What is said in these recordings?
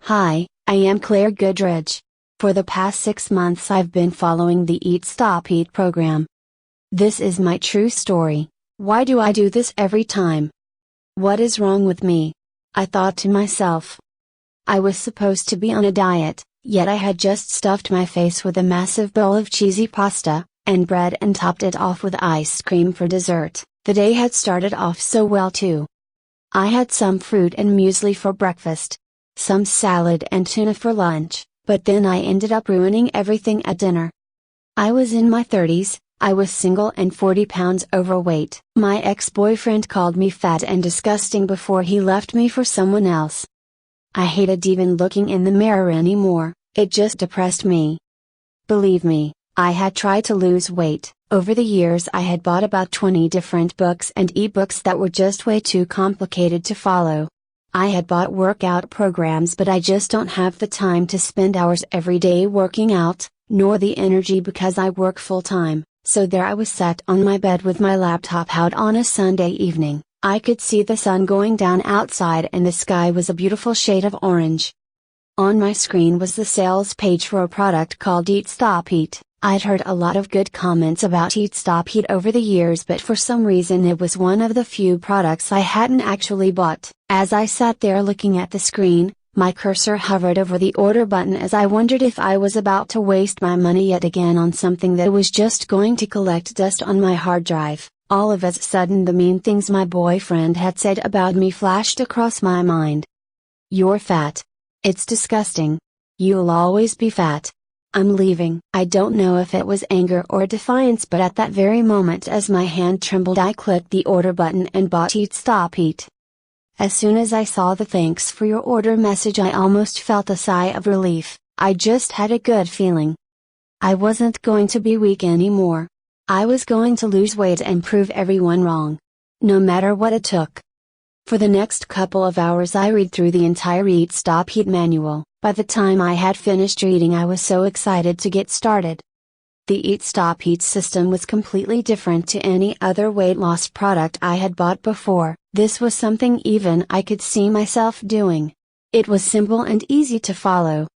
Hi, I am Claire Goodridge. For the past 6 months I've been following the Eat Stop Eat program. This is my true story. Why do I do this every time? What is wrong with me? I thought to myself. I was supposed to be on a diet, yet I had just stuffed my face with a massive bowl of cheesy pasta, and bread and topped it off with ice cream for dessert. The day had started off so well too. I had some fruit and muesli for breakfast. Some salad and tuna for lunch, but then I ended up ruining everything at dinner. I was in my 30s, I was single and 40 pounds overweight. My ex-boyfriend called me fat and disgusting before he left me for someone else. I hated even looking in the mirror anymore, it just depressed me. Believe me, I had tried to lose weight. Over the years I had bought about 20 different books and ebooks that were just way too complicated to follow. I had bought workout programs, but I just don't have the time to spend hours every day working out, nor the energy because I work full time. So there I was sat on my bed with my laptop out on a Sunday evening. I could see the sun going down outside and the sky was a beautiful shade of orange. On my screen was the sales page for a product called Eat Stop Eat. I'd heard a lot of good comments about Eat Stop Eat over the years, but for some reason it was one of the few products I hadn't actually bought. As I sat there looking at the screen, my cursor hovered over the order button as I wondered if I was about to waste my money yet again on something that was just going to collect dust on my hard drive. All of a sudden the mean things my boyfriend had said about me flashed across my mind. "You're fat. It's disgusting. You'll always be fat. I'm leaving." I don't know if it was anger or defiance, but at that very moment as my hand trembled I clicked the order button and bought Eat Stop Eat. As soon as I saw the "thanks for your order" message I almost felt a sigh of relief. I just had a good feeling. I wasn't going to be weak anymore. I was going to lose weight and prove everyone wrong. No matter what it took. For the next couple of hours I read through the entire Eat Stop Eat manual. By the time I had finished reading I was so excited to get started. The Eat Stop Eat system was completely different to any other weight loss product I had bought before. This was something even I could see myself doing. It was simple and easy to follow.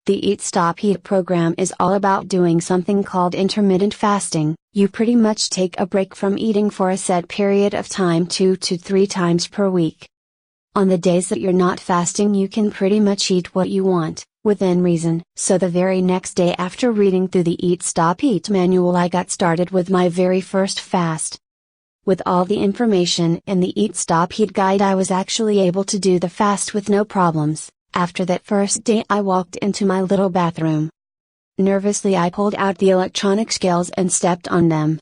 The Eat Stop Eat program is all about doing something called intermittent fasting. You pretty much take a break from eating for a set period of time 2 to 3 times per week. On the days that you're not fasting you can pretty much eat what you want, within reason. So the very next day after reading through the Eat Stop Eat manual I got started with my very first fast. With all the information in the Eat Stop Eat guide I was actually able to do the fast with no problems. After that first day I walked into my little bathroom. Nervously I pulled out the electronic scales and stepped on them.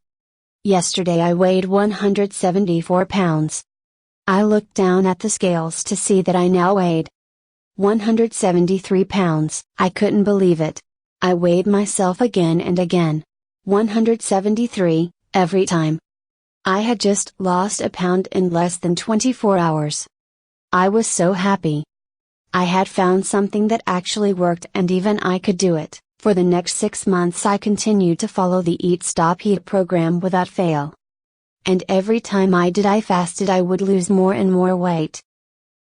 Yesterday I weighed 174 pounds. I looked down at the scales to see that I now weighed 173 pounds. I couldn't believe it. I weighed myself again and again. 173, every time. I had just lost a pound in less than 24 hours. I was so happy. I had found something that actually worked and even I could do it. For the next 6 months I continued to follow the Eat Stop Eat program without fail. And every time I fasted I would lose more and more weight.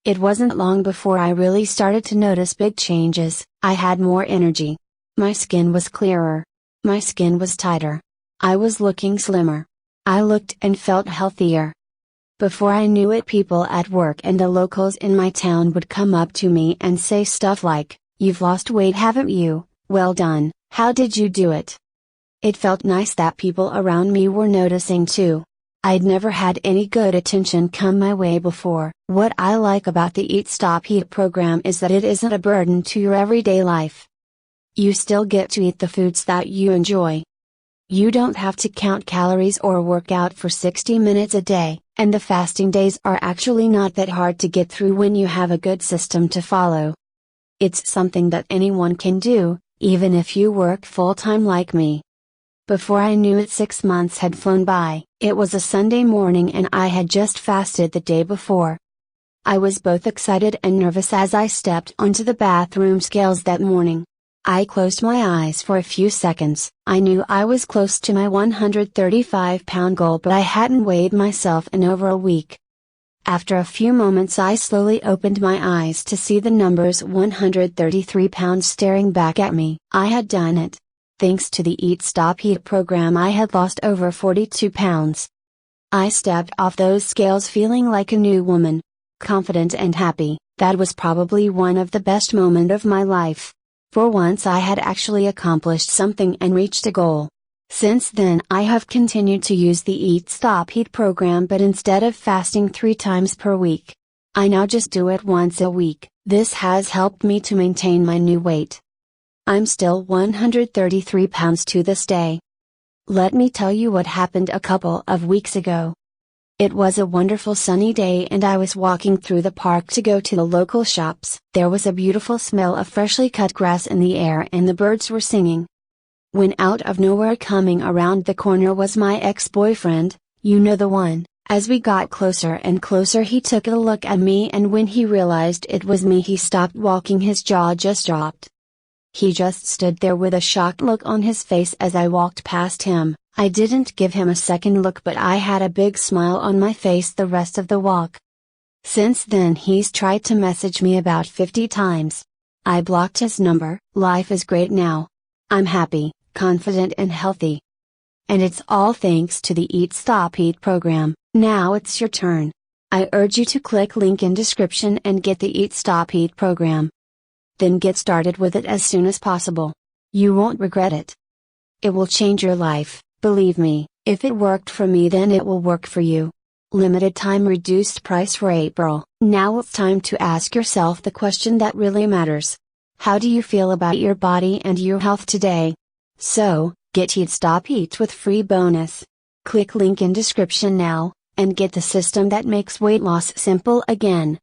It wasn't long before I really started to notice big changes. I had more energy. My skin was clearer. My skin was tighter. I was looking slimmer. I looked and felt healthier. Before I knew it people at work and the locals in my town would come up to me and say stuff like, "You've lost weight, haven't you? Well done, how did you do it?" It felt nice that people around me were noticing too. I'd never had any good attention come my way before. What I like about the Eat Stop Eat program is that it isn't a burden to your everyday life. You still get to eat the foods that you enjoy. You don't have to count calories or work out for 60 minutes a day, and the fasting days are actually not that hard to get through when you have a good system to follow. It's something that anyone can do, even if you work full-time like me. Before I knew it 6 months had flown by. It was a Sunday morning and I had just fasted the day before. I was both excited and nervous as I stepped onto the bathroom scales that morning. I closed my eyes for a few seconds. I knew I was close to my 135-pound goal, but I hadn't weighed myself in over a week. After a few moments I slowly opened my eyes to see the numbers 133 pounds staring back at me. I had done it. Thanks to the Eat Stop Eat program I had lost over 42 pounds. I stepped off those scales feeling like a new woman. Confident and happy. That was probably one of the best moments of my life. For once I had actually accomplished something and reached a goal. Since then I have continued to use the Eat Stop Eat program, but instead of fasting 3 times per week, I now just do it once a week. This has helped me to maintain my new weight. I'm still 133 pounds to this day. Let me tell you what happened a couple of weeks ago. It was a wonderful sunny day and I was walking through the park to go to the local shops. There was a beautiful smell of freshly cut grass in the air and the birds were singing. When out of nowhere coming around the corner was my ex-boyfriend, you know the one. As we got closer and closer he took a look at me, and when he realized it was me he stopped walking, his jaw just dropped. He just stood there with a shocked look on his face as I walked past him. I didn't give him a second look, but I had a big smile on my face the rest of the walk. Since then he's tried to message me about 50 times. I blocked his number. Life is great now. I'm happy, confident and healthy. And it's all thanks to the Eat Stop Eat program. Now it's your turn. I urge you to click link in description and get the Eat Stop Eat program. Then get started with it as soon as possible. You won't regret it. It will change your life, believe me. If it worked for me, then it will work for you. Limited time reduced price for April. Now it's time to ask yourself the question that really matters. How do you feel about your body and your health today? So, get Eat Stop Eat with free bonus. Click link in description now, and get the system that makes weight loss simple again.